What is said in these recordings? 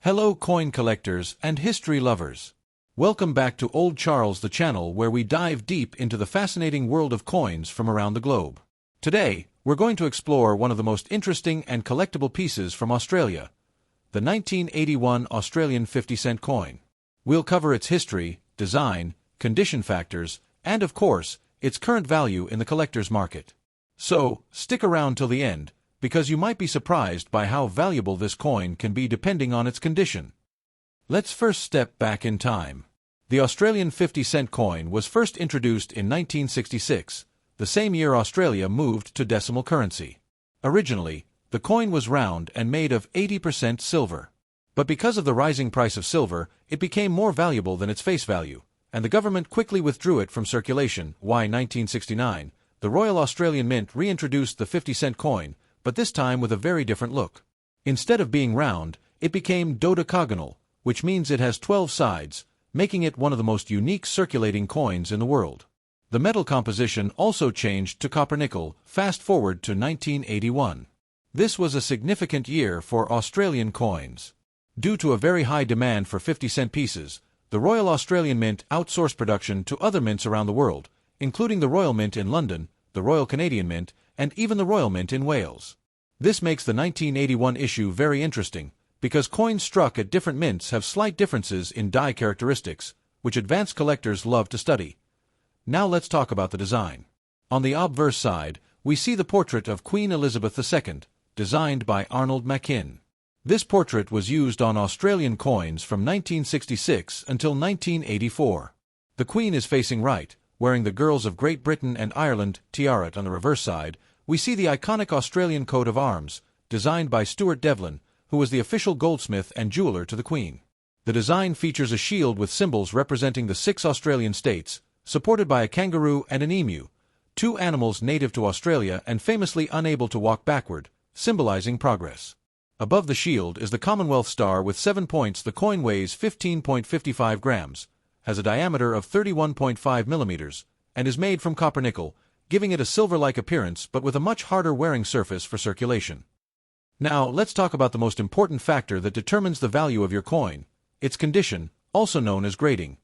Hello coin collectors and history lovers. Welcome back to Old Charles, the channel where we dive deep into the fascinating world of coins from around the globe. Today, we're going to explore one of the most interesting and collectible pieces from Australia, the 1981 Australian 50-cent coin. We'll cover its history, design, condition factors, and of course, its current value in the collector's market. So, stick around till the end, because you might be surprised by how valuable this coin can be depending on its condition. Let's first step back in time. The Australian 50-cent coin was first introduced in 1966, the same year Australia moved to decimal currency. Originally, the coin was round and made of 80% silver. But because of the rising price of silver, it became more valuable than its face value, and the government quickly withdrew it from circulation. In 1969, the Royal Australian Mint reintroduced the 50-cent coin, but this time with a very different look. Instead of being round, it became dodecagonal, which means it has 12 sides, making it one of the most unique circulating coins in the world. The metal composition also changed to copper-nickel. Fast forward to 1981. This was a significant year for Australian coins. Due to a very high demand for 50-cent pieces, the Royal Australian Mint outsourced production to other mints around the world, including the Royal Mint in London, the Royal Canadian Mint, and even the Royal Mint in Wales. This makes the 1981 issue very interesting, because coins struck at different mints have slight differences in die characteristics, which advanced collectors love to study. Now let's talk about the design. On the obverse side, we see the portrait of Queen Elizabeth II, designed by Arnold Machin. This portrait was used on Australian coins from 1966 until 1984. The Queen is facing right, wearing the Girls of Great Britain and Ireland tiara. On the reverse side, we see the iconic Australian coat of arms, designed by Stuart Devlin, who was the official goldsmith and jeweler to the Queen. The design features a shield with symbols representing the 6 Australian states, supported by a kangaroo and an emu, 2 animals native to Australia and famously unable to walk backward, symbolizing progress. Above the shield is the Commonwealth Star with 7 points. The coin weighs 15.55 grams, has a diameter of 31.5 millimeters, and is made from copper-nickel, giving it a silver-like appearance but with a much harder wearing surface for circulation. Now, let's talk about the most important factor that determines the value of your coin, its condition, also known as grading.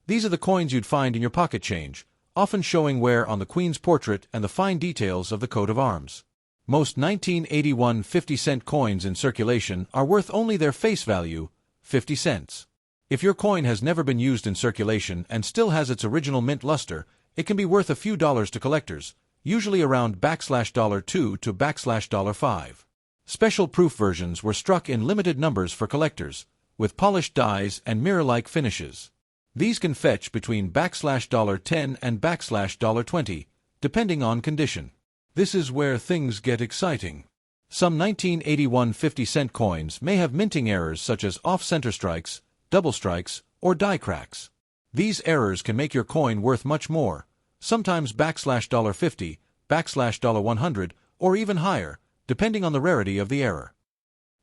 These are the coins you'd find in your pocket change, often showing wear on the Queen's portrait and the fine details of the coat of arms. Most 1981 50-cent coins in circulation are worth only their face value, 50 cents. If your coin has never been used in circulation and still has its original mint luster, it can be worth a few dollars to collectors, usually around $2 to $5. Special proof versions were struck in limited numbers for collectors, with polished dies and mirror-like finishes. These can fetch between $10 and $20, depending on condition. This is where things get exciting. Some 1981 50-cent coins may have minting errors such as off-center strikes, double strikes, or die cracks. These errors can make your coin worth much more, sometimes $50, $100, or even higher, depending on the rarity of the error.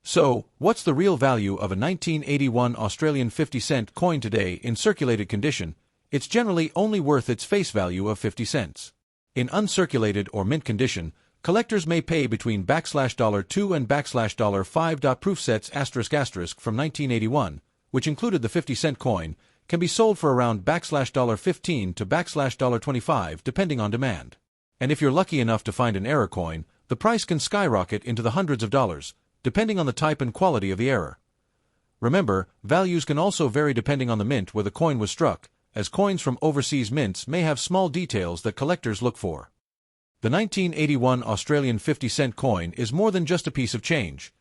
So, what's the real value of a 1981 Australian 50-cent coin today in circulated condition? It's generally only worth its face value of 50 cents. In uncirculated or mint condition, collectors may pay between $2 and $5. Proof sets ** from 1981, which included the 50-cent coin, can be sold for around $15 to $25 depending on demand. And if you're lucky enough to find an error coin, the price can skyrocket into the hundreds of dollars, depending on the type and quality of the error. Remember, values can also vary depending on the mint where the coin was struck, as coins from overseas mints may have small details that collectors look for. The 1981 Australian 50-cent coin is more than just a piece of change.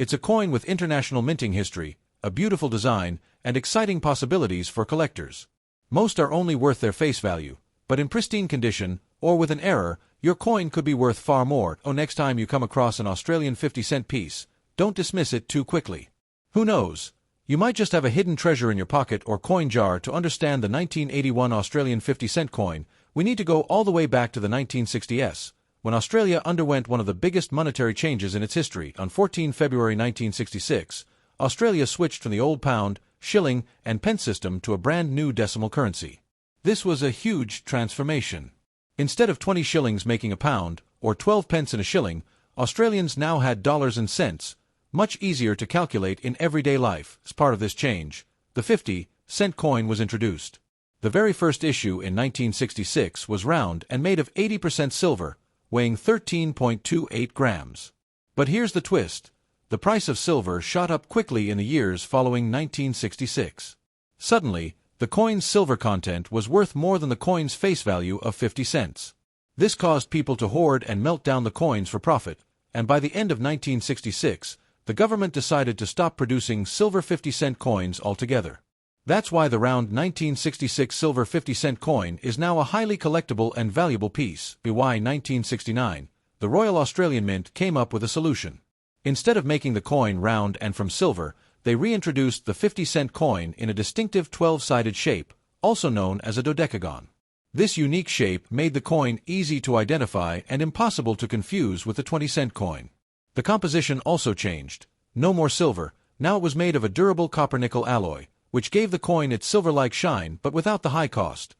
It's a coin with international minting history, a beautiful design, and exciting possibilities for collectors. Most are only worth their face value, but in pristine condition, or with an error, your coin could be worth far more. Next time you come across an Australian 50-cent piece, don't dismiss it too quickly. Who knows? You might just have a hidden treasure in your pocket or coin jar. To understand the 1981 Australian 50-cent coin, we need to go all the way back to the 1960s, when Australia underwent one of the biggest monetary changes in its history. On 14 February 1966, Australia switched from the old pound, shilling, and pence system to a brand new decimal currency. This was a huge transformation. Instead of 20 shillings making a pound, or 12 pence in a shilling, Australians now had dollars and cents, much easier to calculate in everyday life. As part of this change, the 50-cent coin was introduced. The very first issue in 1966 was round and made of 80% silver, weighing 13.28 grams. But here's the twist. The price of silver shot up quickly in the years following 1966. Suddenly, the coin's silver content was worth more than the coin's face value of 50 cents. This caused people to hoard and melt down the coins for profit, and by the end of 1966, the government decided to stop producing silver 50-cent coins altogether. That's why the round 1966 silver 50-cent coin is now a highly collectible and valuable piece. By 1969, the Royal Australian Mint came up with a solution. Instead of making the coin round and from silver, they reintroduced the 50-cent coin in a distinctive 12-sided shape, also known as a dodecagon. This unique shape made the coin easy to identify and impossible to confuse with the 20-cent coin. The composition also changed. No more silver, now it was made of a durable copper-nickel alloy, which gave the coin its silver-like shine but without the high cost.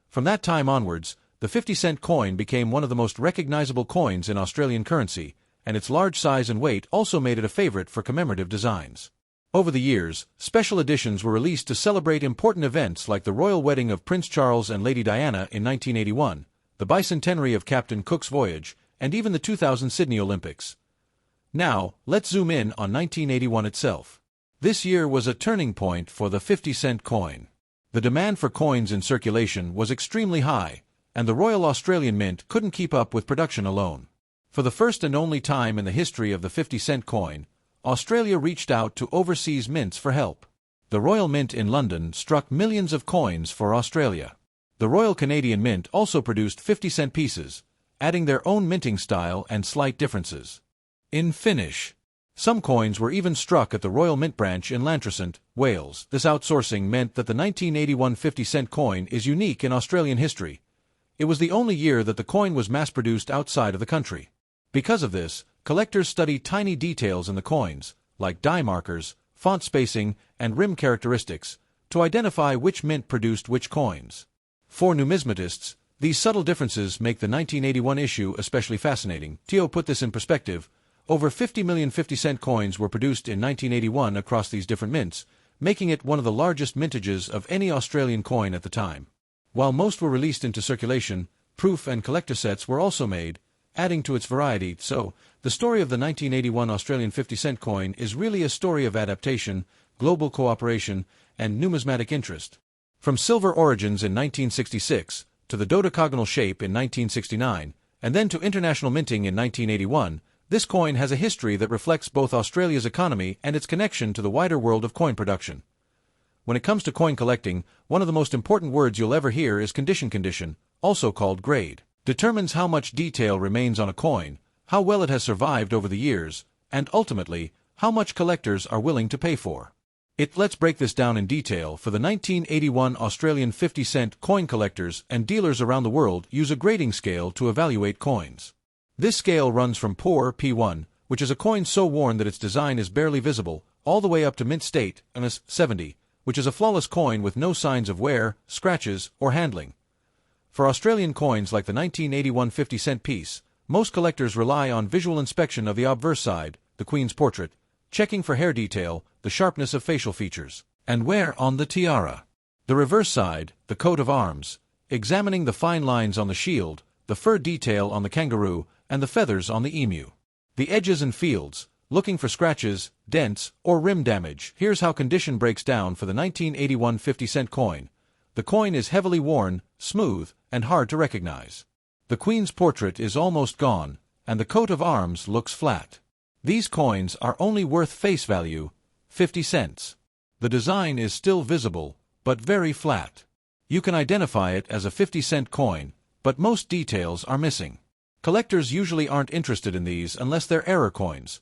From that time onwards, the 50-cent coin became one of the most recognizable coins in Australian currency, and its large size and weight also made it a favorite for commemorative designs. Over the years, special editions were released to celebrate important events like the royal wedding of Prince Charles and Lady Diana in 1981, the bicentenary of Captain Cook's voyage, and even the 2000 Sydney Olympics. Now, let's zoom in on 1981 itself. This year was a turning point for the 50-cent coin. The demand for coins in circulation was extremely high, and the Royal Australian Mint couldn't keep up with production alone. For the first and only time in the history of the 50-cent coin, Australia reached out to overseas mints for help. The Royal Mint in London struck millions of coins for Australia. The Royal Canadian Mint also produced 50-cent pieces, adding their own minting style and slight differences in finish. Some coins were even struck at the Royal Mint branch in Llantrisant, Wales. This outsourcing meant that the 1981 50-cent coin is unique in Australian history. It was the only year that the coin was mass-produced outside of the country. Because of this, collectors study tiny details in the coins, like die markers, font spacing, and rim characteristics, to identify which mint produced which coins. For numismatists, these subtle differences make the 1981 issue especially fascinating. To put this in perspective, over 50 million 50-cent coins were produced in 1981 across these different mints, making it one of the largest mintages of any Australian coin at the time. While most were released into circulation, proof and collector sets were also made, adding to its variety. So, the story of the 1981 Australian 50-cent coin is really a story of adaptation, global cooperation, and numismatic interest. From silver origins in 1966, to the dodecagonal shape in 1969, and then to international minting in 1981, this coin has a history that reflects both Australia's economy and its connection to the wider world of coin production. When it comes to coin collecting, one of the most important words you'll ever hear is condition. Condition, also called grade, determines how much detail remains on a coin, how well it has survived over the years, and ultimately, how much collectors are willing to pay for it. Let's break this down in detail. For the 1981 Australian 50-cent coin, collectors and dealers around the world use a grading scale to evaluate coins. This scale runs from poor P1, which is a coin so worn that its design is barely visible, all the way up to mint state, MS 70, which is a flawless coin with no signs of wear, scratches, or handling. For Australian coins like the 1981 50-cent piece, most collectors rely on visual inspection of the obverse side, the Queen's portrait, checking for hair detail, the sharpness of facial features, and wear on the tiara. The reverse side, the coat of arms, examining the fine lines on the shield, the fur detail on the kangaroo, and the feathers on the emu. The edges and fields, looking for scratches, dents, or rim damage. Here's how condition breaks down for the 1981 50-cent coin. The coin is heavily worn, smooth, and hard to recognize. The Queen's portrait is almost gone, and the coat of arms looks flat. These coins are only worth face value, 50 cents. The design is still visible, but very flat. You can identify it as a 50-cent coin, but most details are missing. Collectors usually aren't interested in these unless they're error coins.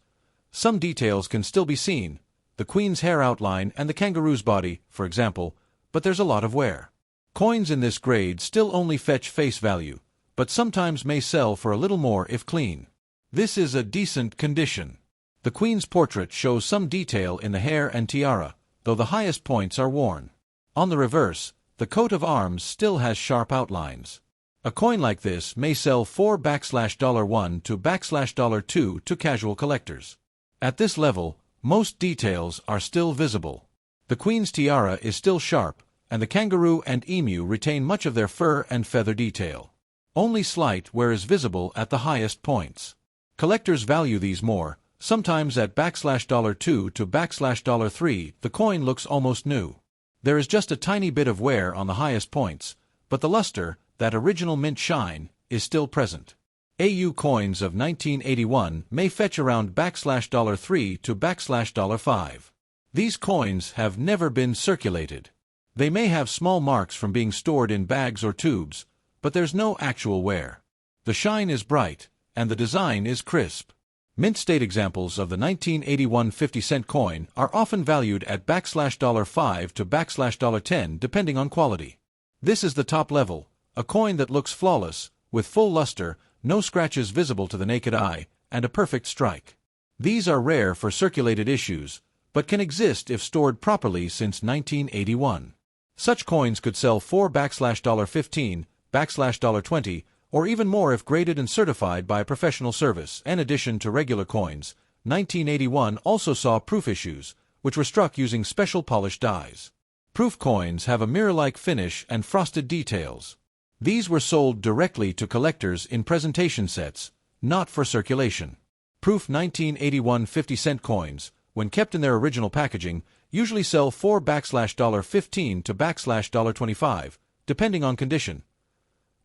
Some details can still be seen, the Queen's hair outline and the kangaroo's body, for example, but there's a lot of wear. Coins in this grade still only fetch face value, but sometimes may sell for a little more if clean. This is a decent condition. The Queen's portrait shows some detail in the hair and tiara, though the highest points are worn. On the reverse, the coat of arms still has sharp outlines. A coin like this may sell $4/$1 to $2 to casual collectors. At this level, most details are still visible. The Queen's tiara is still sharp, and the kangaroo and emu retain much of their fur and feather detail. Only slight wear is visible at the highest points. Collectors value these more. Sometimes at $2 to $3, the coin looks almost new. There is just a tiny bit of wear on the highest points, but the luster, that original mint shine, is still present. AU coins of 1981 may fetch around $3 to $5. These coins have never been circulated. They may have small marks from being stored in bags or tubes, but there's no actual wear. The shine is bright, and the design is crisp. Mint state examples of the 1981 50-cent coin are often valued at $5 to $10 depending on quality. This is the top level, a coin that looks flawless, with full luster, no scratches visible to the naked eye, and a perfect strike. These are rare for circulated issues, but can exist if stored properly since 1981. Such coins could sell for $15, $20, or even more if graded and certified by a professional service. In addition to regular coins, 1981 also saw proof issues, which were struck using special polished dies. Proof coins have a mirror-like finish and frosted details. These were sold directly to collectors in presentation sets, not for circulation. Proof 1981 50-cent coins, when kept in their original packaging, usually sell for $15 to $25, depending on condition.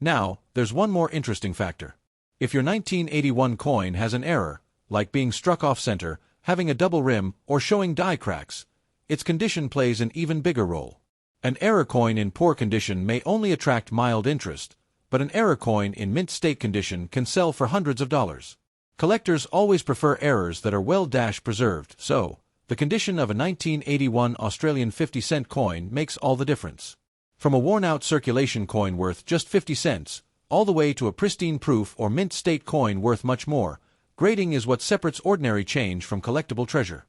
Now, there's one more interesting factor. If your 1981 coin has an error, like being struck off-center, having a double rim, or showing die cracks, its condition plays an even bigger role. An error coin in poor condition may only attract mild interest, but an error coin in mint state condition can sell for hundreds of dollars. Collectors always prefer errors that are well-preserved, so the condition of a 1981 Australian 50-cent coin makes all the difference. From a worn-out circulation coin worth just 50 cents, all the way to a pristine proof or mint state coin worth much more, grading is what separates ordinary change from collectible treasure.